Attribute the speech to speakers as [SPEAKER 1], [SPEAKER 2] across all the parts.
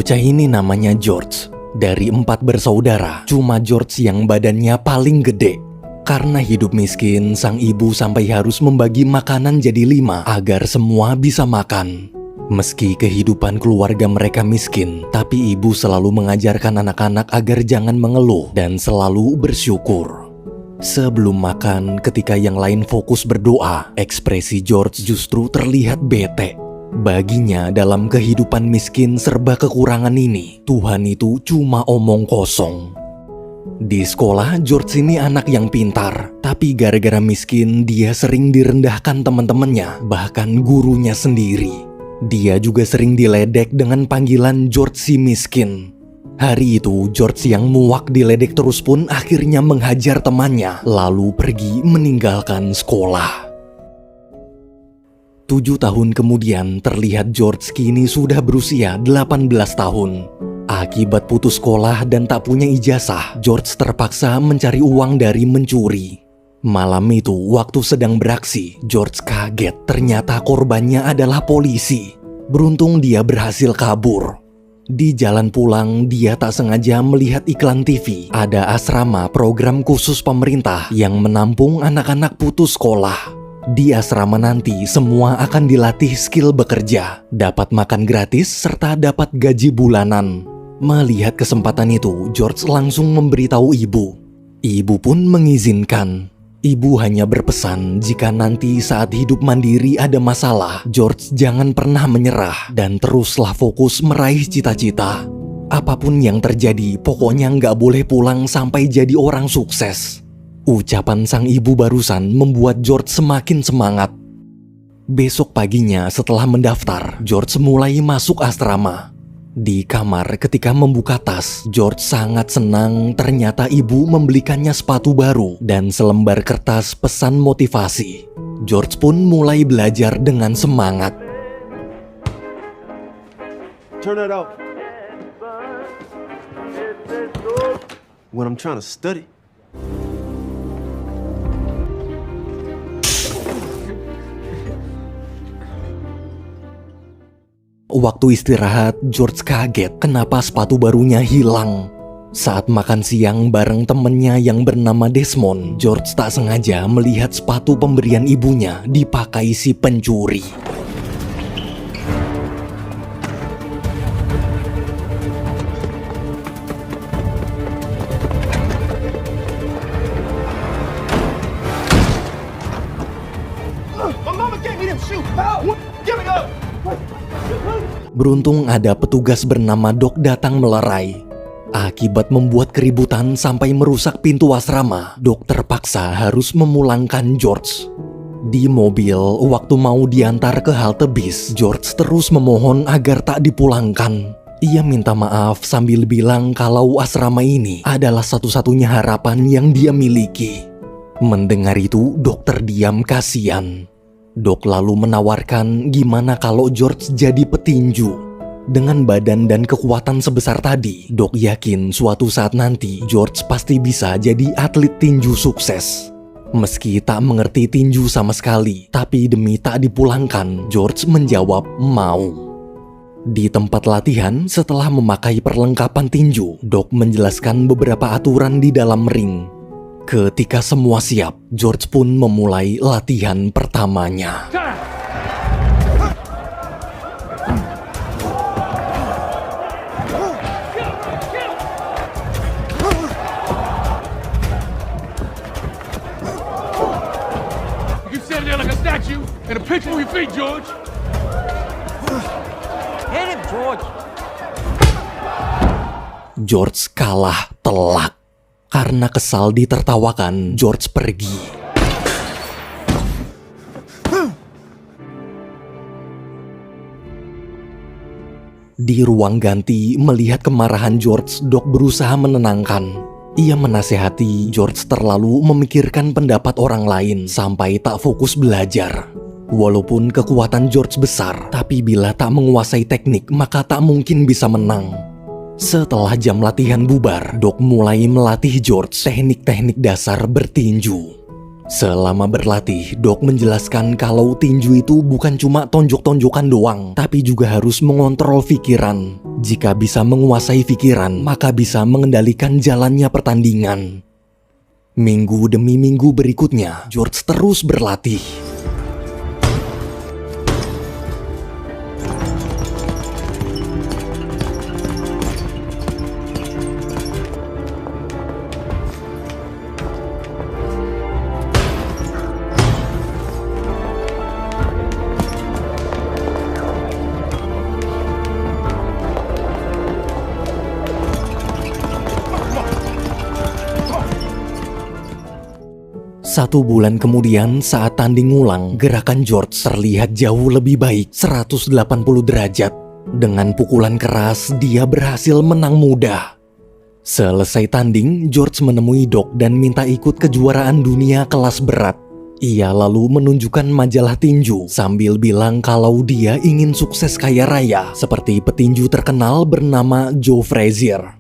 [SPEAKER 1] Bocah ini namanya George. Dari 4 bersaudara, cuma George yang badannya paling gede. Karena hidup miskin, sang ibu sampai harus membagi makanan jadi 5 agar semua bisa makan. Meski kehidupan keluarga mereka miskin, tapi ibu selalu mengajarkan anak-anak agar jangan mengeluh dan selalu bersyukur. Sebelum makan, ketika yang lain fokus berdoa, ekspresi George justru terlihat bete. Baginya, dalam kehidupan miskin serba kekurangan ini, Tuhan itu cuma omong kosong. Di sekolah, George ini anak yang pintar, tapi gara-gara miskin, dia sering direndahkan teman-temannya, bahkan gurunya sendiri. Dia juga sering diledek dengan panggilan George si miskin. Hari itu, George yang muak diledek terus pun akhirnya menghajar temannya, lalu pergi meninggalkan sekolah. 7 tahun kemudian, terlihat George kini sudah berusia 18 tahun. Akibat putus sekolah dan tak punya ijazah, George terpaksa mencari uang dari mencuri. Malam itu, waktu sedang beraksi, George kaget ternyata korbannya adalah polisi. Beruntung dia berhasil kabur. Di jalan pulang, dia tak sengaja melihat iklan TV. Ada asrama program khusus pemerintah yang menampung anak-anak putus sekolah. Di asrama nanti semua akan dilatih skill bekerja, dapat makan gratis, serta dapat gaji bulanan. Melihat kesempatan itu, George langsung memberitahu ibu. Ibu pun mengizinkan. Ibu hanya berpesan jika nanti saat hidup mandiri ada masalah, George jangan pernah menyerah dan teruslah fokus meraih cita-cita. Apapun yang terjadi, pokoknya nggak boleh pulang sampai jadi orang sukses. Ucapan sang ibu barusan membuat George semakin semangat. Besok paginya setelah mendaftar, George mulai masuk asrama. Di kamar ketika membuka tas, George sangat senang ternyata ibu membelikannya sepatu baru dan selembar kertas pesan motivasi. George pun mulai belajar dengan semangat.
[SPEAKER 2] Turn that off. When I'm trying to study.
[SPEAKER 1] Waktu istirahat, George kaget kenapa sepatu barunya hilang. Saat makan siang bareng temennya yang bernama Desmond, George tak sengaja melihat sepatu pemberian ibunya dipakai si pencuri. Beruntung ada petugas bernama Doc datang melerai. Akibat membuat keributan sampai merusak pintu asrama, Doc terpaksa harus memulangkan George. Di mobil, waktu mau diantar ke halte bis, George terus memohon agar tak dipulangkan. Ia minta maaf sambil bilang kalau asrama ini adalah satu-satunya harapan yang dia miliki. Mendengar itu, Doc terdiam kasihan. Doc lalu menawarkan gimana kalau George jadi petinju. Dengan badan dan kekuatan sebesar tadi, Doc yakin suatu saat nanti George pasti bisa jadi atlet tinju sukses. Meski tak mengerti tinju sama sekali, tapi demi tak dipulangkan, George menjawab mau. Di tempat latihan, setelah memakai perlengkapan tinju, Doc menjelaskan beberapa aturan di dalam ring. Ketika semua siap, George pun memulai latihan pertamanya.
[SPEAKER 3] You stand there like a statue and a picture of your feet, George. Hit him, George.
[SPEAKER 1] George kalah telak. Karena kesal ditertawakan, George pergi. Di ruang ganti, melihat kemarahan George, Doc berusaha menenangkan. Ia menasehati George terlalu memikirkan pendapat orang lain sampai tak fokus belajar. Walaupun kekuatan George besar, tapi bila tak menguasai teknik, maka tak mungkin bisa menang. Setelah jam latihan bubar, Doc mulai melatih George teknik-teknik dasar bertinju. Selama berlatih, Doc menjelaskan kalau tinju itu bukan cuma tonjok-tonjokan doang, tapi juga harus mengontrol pikiran. Jika bisa menguasai pikiran, maka bisa mengendalikan jalannya pertandingan. Minggu demi minggu berikutnya, George terus berlatih. Satu bulan kemudian saat tanding ulang, gerakan George terlihat jauh lebih baik 180 derajat. Dengan pukulan keras, dia berhasil menang mudah. Selesai tanding, George menemui Doc dan minta ikut kejuaraan dunia kelas berat. Ia lalu menunjukkan majalah tinju sambil bilang kalau dia ingin sukses kaya raya seperti petinju terkenal bernama Joe Frazier.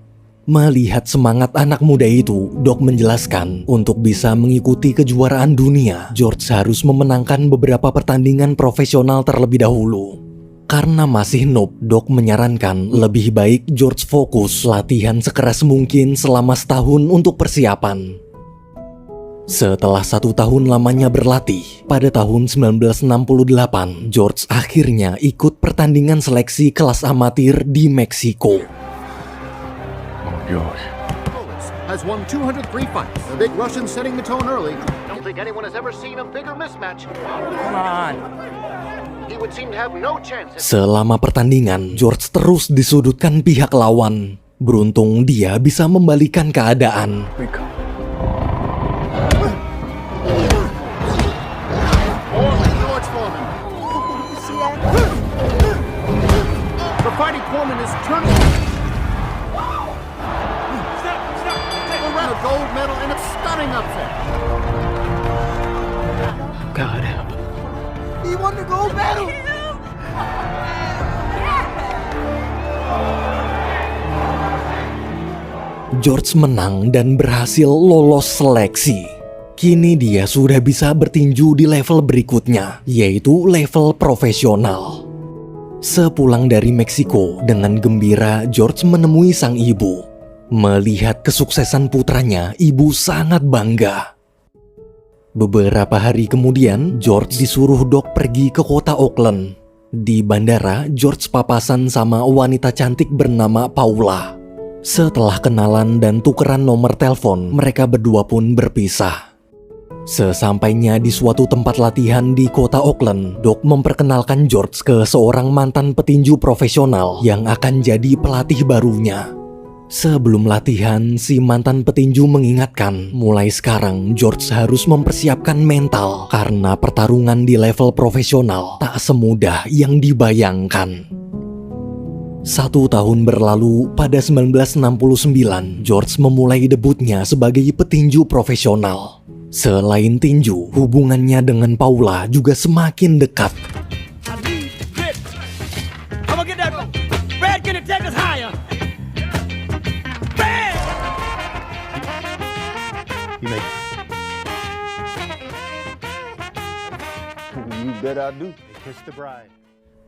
[SPEAKER 1] Melihat semangat anak muda itu, Doc menjelaskan untuk bisa mengikuti kejuaraan dunia, George harus memenangkan beberapa pertandingan profesional terlebih dahulu. Karena masih noob, Doc menyarankan lebih baik George fokus latihan sekeras mungkin selama setahun untuk persiapan. Setelah 1 tahun lamanya berlatih, pada tahun 1968, George akhirnya ikut pertandingan seleksi kelas amatir di Meksiko.
[SPEAKER 3] George.
[SPEAKER 4] Has won 203 fights. The big Russian setting the tone early. Don't think anyone has ever seen a bigger mismatch. Come on. He would seem to have no chance.
[SPEAKER 1] Selama pertandingan, George terus disudutkan pihak lawan. Beruntung dia bisa membalikan keadaan.
[SPEAKER 4] Foreman, George Foreman. The fighting Foreman is turning. A gold medal in a stunning upset.
[SPEAKER 3] God help.
[SPEAKER 4] He won the gold medal.
[SPEAKER 1] George menang dan berhasil lolos seleksi. Kini dia sudah bisa bertinju di level berikutnya, yaitu level profesional. Sepulang dari Meksiko, dengan gembira George menemui sang ibu. Melihat kesuksesan putranya, ibu sangat bangga. Beberapa hari kemudian, George disuruh Doc pergi ke kota Oakland. Di bandara, George papasan sama wanita cantik bernama Paula. Setelah kenalan dan tukeran nomor telepon, mereka berdua pun berpisah. Sesampainya di suatu tempat latihan di kota Oakland, Doc memperkenalkan George ke seorang mantan petinju profesional yang akan jadi pelatih barunya. Sebelum latihan, si mantan petinju mengingatkan, mulai sekarang George harus mempersiapkan mental karena pertarungan di level profesional tak semudah yang dibayangkan. 1 tahun berlalu, pada 1969, George memulai debutnya sebagai petinju profesional. Selain tinju, hubungannya dengan Paula juga semakin dekat.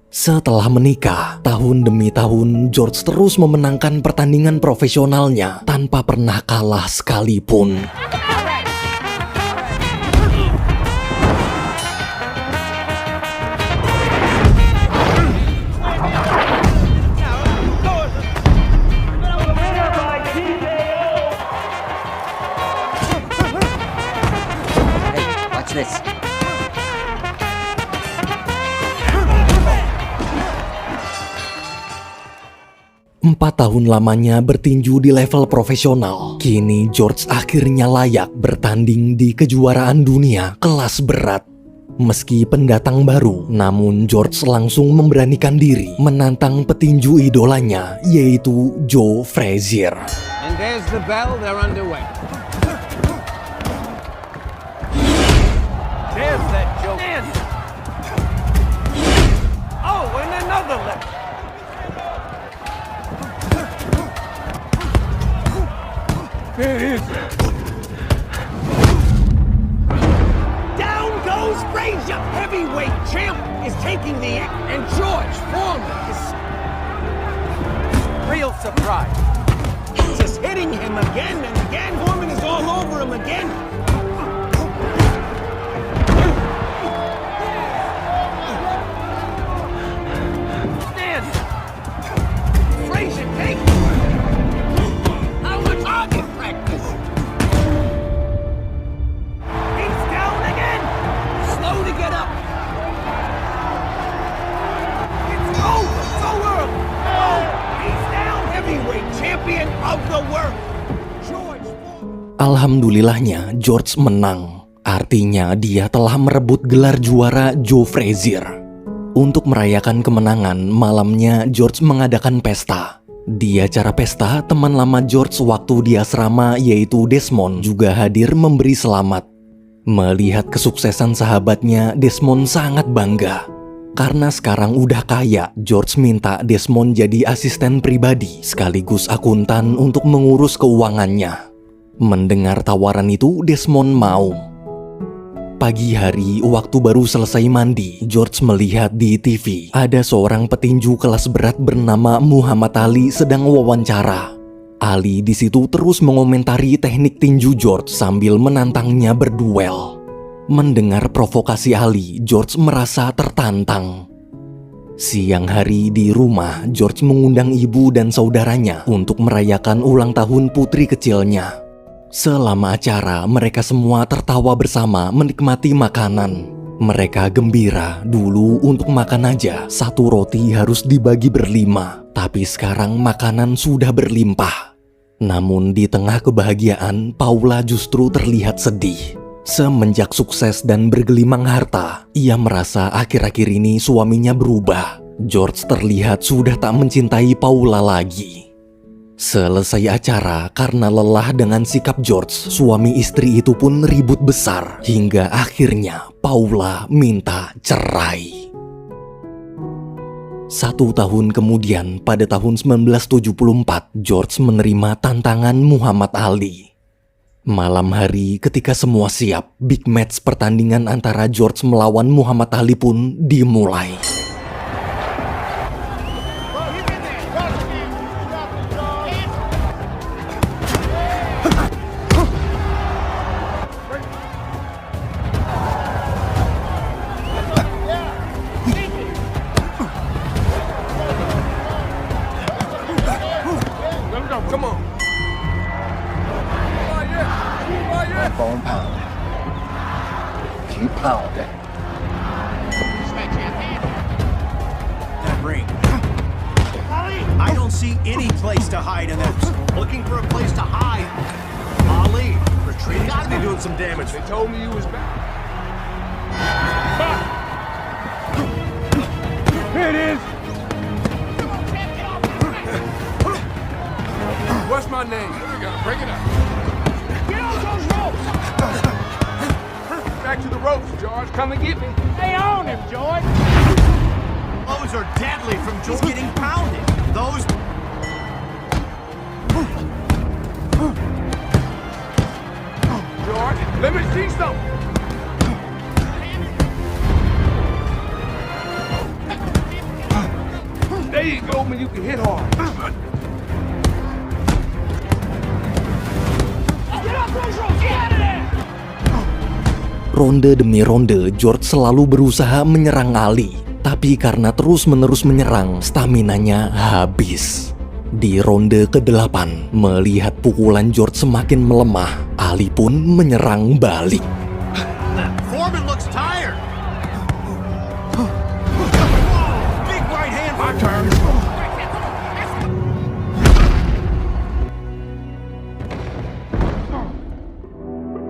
[SPEAKER 1] Setelah menikah, tahun demi tahun George terus memenangkan pertandingan profesionalnya tanpa pernah kalah sekalipun.
[SPEAKER 5] Watch this.
[SPEAKER 1] 4 tahun lamanya bertinju di level profesional, kini George akhirnya layak bertanding di kejuaraan dunia kelas berat. Meski pendatang baru, namun George langsung memberanikan diri menantang petinju idolanya, yaitu Joe Frazier.
[SPEAKER 6] And there's the bell, they're underway. There's that joke. Oh, and another left. There it is. taking the and George Foreman is real surprise. He's just hitting him again and again. Foreman is all over him again. Stand. Frazier, take. How much target practice? He's down again. Slow to get up. It's over so early. Oh, he's down. Heavyweight champion of the world. George Foreman.
[SPEAKER 1] Alhamdulillahnya George menang. Artinya dia telah merebut gelar juara Joe Frazier. Untuk merayakan kemenangan, malamnya George mengadakan pesta. Di acara pesta, teman lama George waktu di asrama yaitu Desmond juga hadir memberi selamat. Melihat kesuksesan sahabatnya, Desmond sangat bangga. Karena sekarang udah kaya, George minta Desmond jadi asisten pribadi sekaligus akuntan untuk mengurus keuangannya. Mendengar tawaran itu, Desmond mau. Pagi hari, waktu baru selesai mandi, George melihat di TV ada seorang petinju kelas berat bernama Muhammad Ali sedang wawancara. Ali di situ terus mengomentari teknik tinju George sambil menantangnya berduel. Mendengar provokasi Ali, George merasa tertantang. Siang hari di rumah, George mengundang ibu dan saudaranya untuk merayakan ulang tahun putri kecilnya. Selama acara, mereka semua tertawa bersama menikmati makanan. Mereka gembira, dulu untuk makan aja satu roti harus dibagi berlima, tapi sekarang makanan sudah berlimpah. Namun di tengah kebahagiaan, Paula justru terlihat sedih. Semenjak sukses dan bergelimang harta, ia merasa akhir-akhir ini suaminya berubah. George terlihat sudah tak mencintai Paula lagi. Selesai acara, karena lelah dengan sikap George, suami istri itu pun ribut besar hingga akhirnya Paula minta cerai. 1 tahun kemudian, pada tahun 1974, George menerima tantangan Muhammad Ali. Malam hari, ketika semua siap, big match pertandingan antara George melawan Muhammad Ali pun dimulai.
[SPEAKER 3] Come on.
[SPEAKER 4] Bone pound. Keep pounding.
[SPEAKER 7] That ring. I don't see any place to hide in those. Looking for a place to hide. Ali, retreat. Gotta be doing some damage.
[SPEAKER 3] They told me you was back. Here it is. What's my name? We gotta break it up. Get on those ropes! Back to the ropes, George. Come and get me. Stay on him, George.
[SPEAKER 7] Those are deadly from just getting pounded. Those.
[SPEAKER 3] George, let me see something. There you go, man. You can hit hard.
[SPEAKER 1] Ronde demi ronde, George selalu berusaha menyerang Ali. Tapi karena terus-menerus menyerang, staminanya habis. Di ronde ke-8, melihat pukulan George semakin melemah, Ali pun menyerang balik.
[SPEAKER 7] Foreman looks tired. Big right hand. My turn.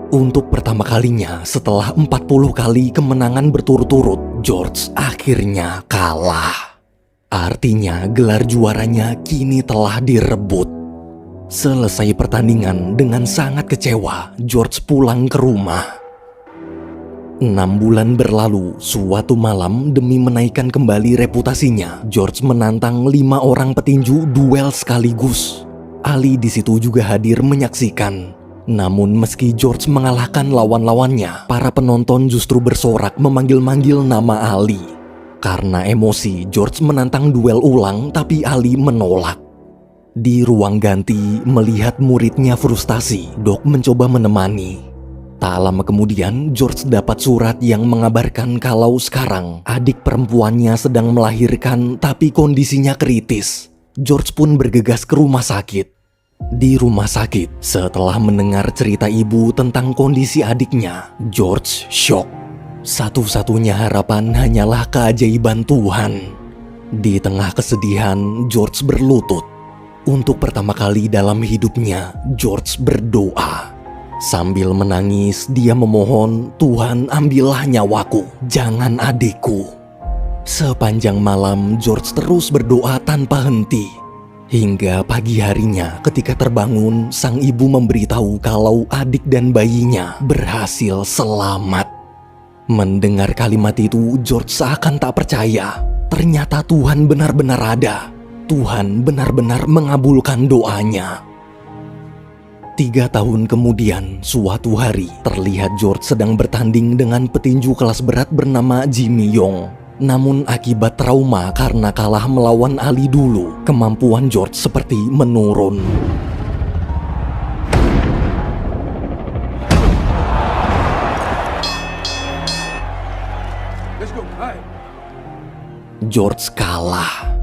[SPEAKER 1] Untuk pertama kalinya setelah 40 kali kemenangan berturut-turut, George akhirnya kalah. Artinya gelar juaranya kini telah direbut. Selesai pertandingan, dengan sangat kecewa, George pulang ke rumah. 6 bulan berlalu, suatu malam demi menaikkan kembali reputasinya, George menantang 5 orang petinju duel sekaligus. Ali di situ juga hadir menyaksikan. Namun meski George mengalahkan lawan-lawannya, para penonton justru bersorak memanggil-manggil nama Ali. Karena emosi, George menantang duel ulang tapi Ali menolak. Di ruang ganti, melihat muridnya frustasi, Doc mencoba menemani. Tak lama kemudian, George dapat surat yang mengabarkan kalau sekarang adik perempuannya sedang melahirkan tapi kondisinya kritis. George pun bergegas ke rumah sakit. Di rumah sakit, setelah mendengar cerita ibu tentang kondisi adiknya, George shock. Satu-satunya harapan hanyalah keajaiban Tuhan. Di tengah kesedihan, George berlutut. Untuk pertama kali dalam hidupnya, George berdoa. Sambil menangis, dia memohon, "Tuhan, ambillah nyawaku, jangan adikku." Sepanjang malam, George terus berdoa tanpa henti. Hingga pagi harinya, ketika terbangun, sang ibu memberitahu kalau adik dan bayinya berhasil selamat. Mendengar kalimat itu, George seakan tak percaya. Ternyata Tuhan benar-benar ada. Tuhan benar-benar mengabulkan doanya. 3 tahun kemudian, suatu hari, terlihat George sedang bertanding dengan petinju kelas berat bernama Jimmy Yong. Namun akibat trauma karena kalah melawan Ali dulu, kemampuan George seperti menurun.
[SPEAKER 3] Let's go. All right.
[SPEAKER 1] George kalah.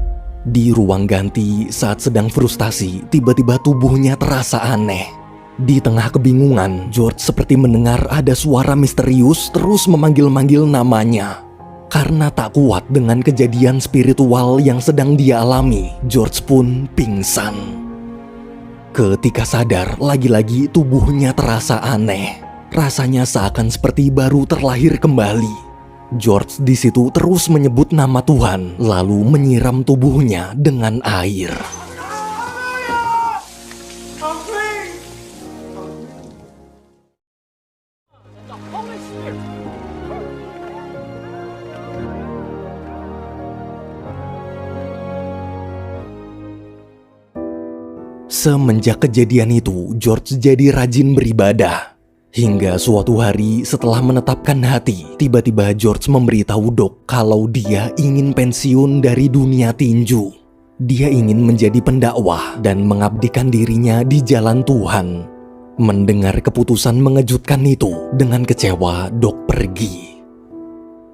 [SPEAKER 1] Di ruang ganti, saat sedang frustasi, tiba-tiba tubuhnya terasa aneh. Di tengah kebingungan, George seperti mendengar ada suara misterius terus memanggil-manggil namanya. Karena tak kuat dengan kejadian spiritual yang sedang dia alami, George pun pingsan. Ketika sadar, lagi-lagi tubuhnya terasa aneh. Rasanya seakan seperti baru terlahir kembali. George di situ terus menyebut nama Tuhan, lalu menyiram tubuhnya dengan air. Semenjak kejadian itu, George jadi rajin beribadah. Hingga suatu hari setelah menetapkan hati, tiba-tiba George memberitahu Doc kalau dia ingin pensiun dari dunia tinju. Dia ingin menjadi pendakwah dan mengabdikan dirinya di jalan Tuhan. Mendengar keputusan mengejutkan itu, dengan kecewa Doc pergi.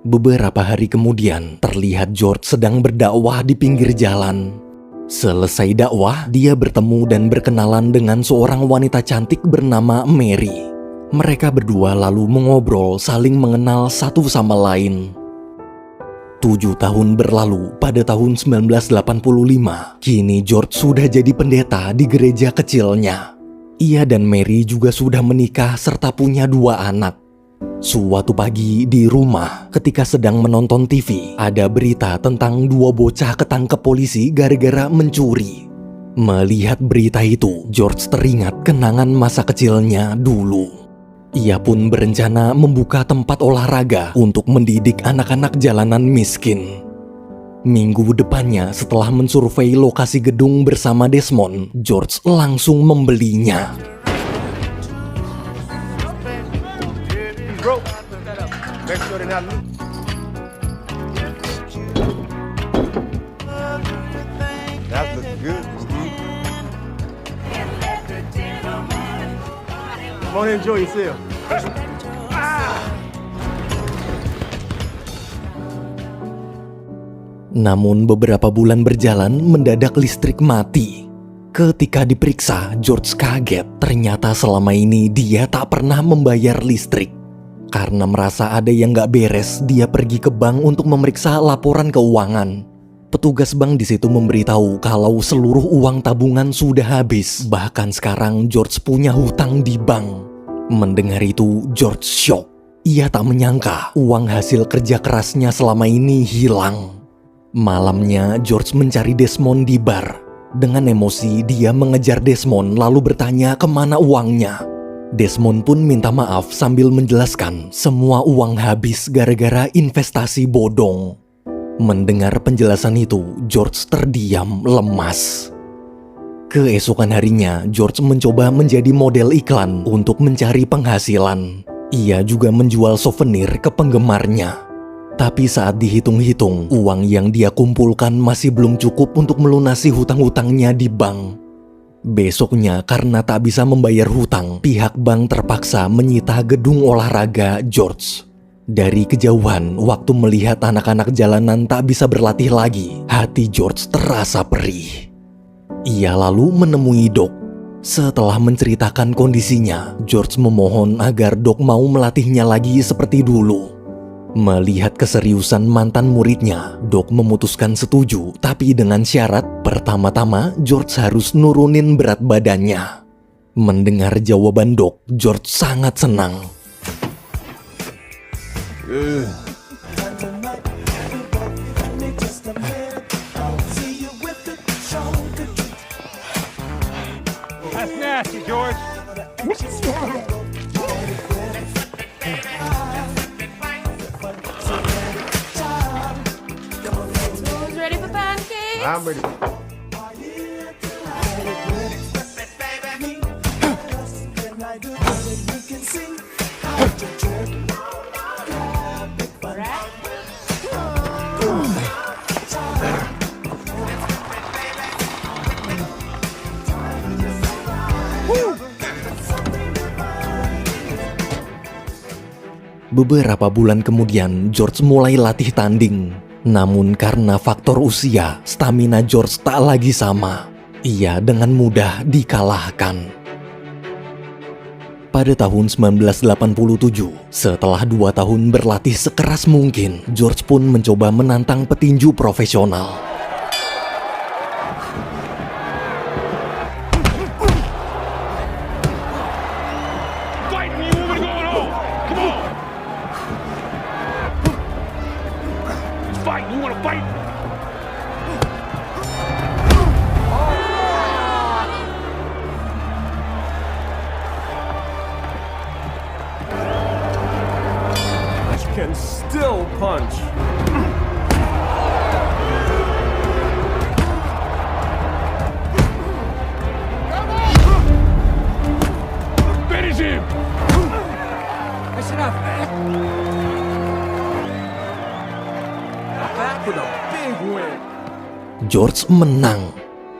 [SPEAKER 1] Beberapa hari kemudian, terlihat George sedang berdakwah di pinggir jalan. Selesai dakwah, dia bertemu dan berkenalan dengan seorang wanita cantik bernama Mary. Mereka berdua lalu mengobrol saling mengenal satu sama lain. 7 tahun berlalu, pada tahun 1985, kini George sudah jadi pendeta di gereja kecilnya. Ia dan Mary juga sudah menikah serta punya 2 anak. Suatu pagi di rumah, ketika sedang menonton TV, ada berita tentang 2 bocah ketangkep polisi gara-gara mencuri. Melihat berita itu, George teringat kenangan masa kecilnya dulu. Ia pun berencana membuka tempat olahraga untuk mendidik anak-anak jalanan miskin. Minggu depannya, setelah mensurvei lokasi gedung bersama Desmond, George langsung membelinya.
[SPEAKER 2] Bro, make sure they're not loose. That looks good. Come on, enjoy yourself.
[SPEAKER 1] Namun beberapa bulan berjalan, mendadak listrik mati. Ketika diperiksa, George kaget. Ternyata selama ini dia tak pernah membayar listrik. Karena merasa ada yang gak beres, dia pergi ke bank untuk memeriksa laporan keuangan. Petugas bank di situ memberitahu kalau seluruh uang tabungan sudah habis. Bahkan sekarang George punya hutang di bank. Mendengar itu, George shock. Ia tak menyangka uang hasil kerja kerasnya selama ini hilang. Malamnya, George mencari Desmond di bar. Dengan emosi, dia mengejar Desmond lalu bertanya kemana uangnya. Desmond pun minta maaf sambil menjelaskan semua uang habis gara-gara investasi bodong. Mendengar penjelasan itu, George terdiam lemas. Keesokan harinya, George mencoba menjadi model iklan untuk mencari penghasilan. Ia juga menjual souvenir ke penggemarnya. Tapi saat dihitung-hitung, uang yang dia kumpulkan masih belum cukup untuk melunasi hutang-hutangnya di bank. Besoknya, karena tak bisa membayar hutang, pihak bank terpaksa menyita gedung olahraga George. Dari kejauhan, waktu melihat anak-anak jalanan tak bisa berlatih lagi, hati George terasa perih. Ia lalu menemui Doc. Setelah menceritakan kondisinya, George memohon agar Doc mau melatihnya lagi seperti dulu. Melihat keseriusan mantan muridnya, Doc memutuskan setuju, tapi dengan syarat pertama-tama George harus nurunin berat badannya. Mendengar jawaban Doc, George sangat senang.
[SPEAKER 3] That's nasty, George.
[SPEAKER 8] Who's ready for pancakes?
[SPEAKER 2] I'm ready.
[SPEAKER 1] Beberapa bulan kemudian, George mulai latih tanding. Namun karena faktor usia, stamina George tak lagi sama. Ia dengan mudah dikalahkan. Pada tahun 1987, setelah 2 tahun berlatih sekeras mungkin, George pun mencoba menantang petinju profesional.
[SPEAKER 3] Fight me, you want me to go home? Come on. Fight, you want to fight?
[SPEAKER 2] Can still punch.
[SPEAKER 3] Finish him.
[SPEAKER 6] That's enough. Back with a big win.
[SPEAKER 1] George menang.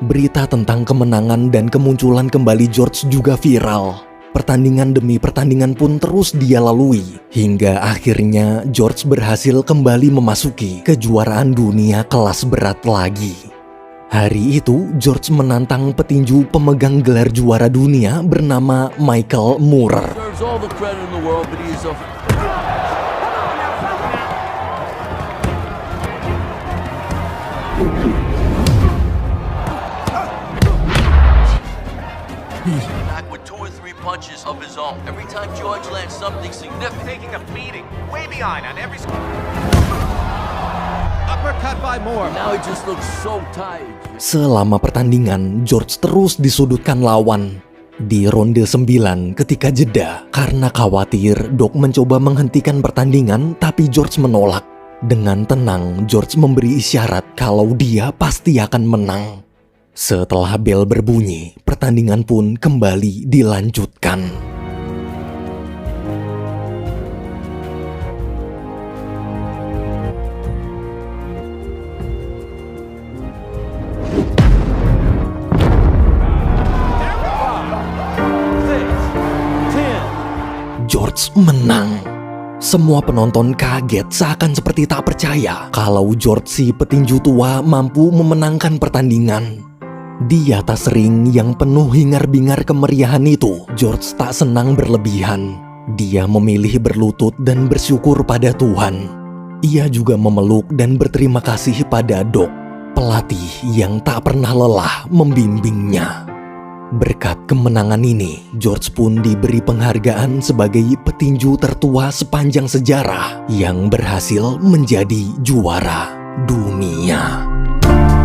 [SPEAKER 1] Berita tentang kemenangan dan kemunculan kembali George juga viral. Pertandingan demi pertandingan pun terus dia lalui, hingga akhirnya George berhasil kembali memasuki kejuaraan dunia kelas berat lagi. Hari itu, George menantang petinju pemegang gelar juara dunia bernama Michael Moorer.
[SPEAKER 9] Deserves all the credit in the world, but he is a back with 2 or 3 punches of his own. Every time George lands something significant,
[SPEAKER 6] Taking a beating, way behind on every. Uppercut by Moore.
[SPEAKER 9] now he just looks so tired.
[SPEAKER 1] Selama pertandingan, George terus disudutkan lawan. Di ronde 9 ketika jeda, karena khawatir Doc mencoba menghentikan pertandingan, tapi George menolak. Dengan tenang, George memberi isyarat kalau dia pasti akan menang. Setelah bel berbunyi, pertandingan pun kembali dilanjutkan. George menang. Semua penonton kaget, seakan seperti tak percaya kalau George si petinju tua mampu memenangkan pertandingan. Di atas ring yang penuh hingar-bingar kemeriahan itu, George tak senang berlebihan. Dia memilih berlutut dan bersyukur pada Tuhan. Ia juga memeluk dan berterima kasih pada Doc, pelatih yang tak pernah lelah membimbingnya. Berkat kemenangan ini, George pun diberi penghargaan sebagai petinju tertua sepanjang sejarah yang berhasil menjadi juara dunia.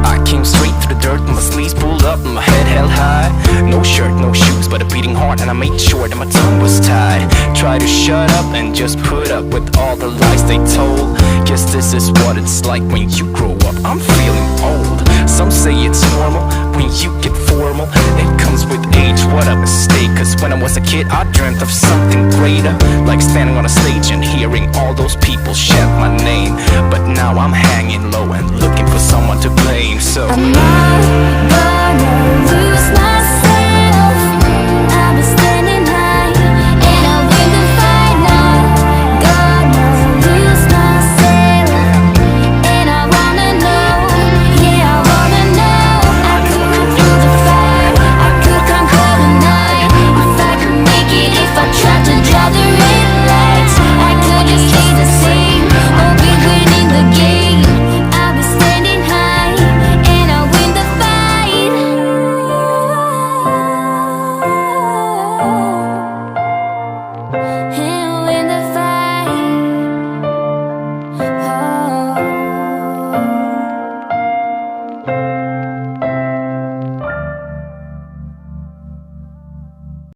[SPEAKER 10] I came straight to the dirt, my sleeves pulled up and my head held high. No shirt, no shoes, but a beating heart, and I made sure that my tongue was tied. Try to shut up and just put up with all the lies they told. Guess this is what it's like when you grow up. I'm feeling old. Some say it's normal, when you get formal, it comes with age. What a mistake, cause when I was a kid I dreamt of something greater, like standing on a stage and hearing all those people chant my name. But now I'm hanging low and looking for someone to blame. So
[SPEAKER 8] I'm not gonna lose my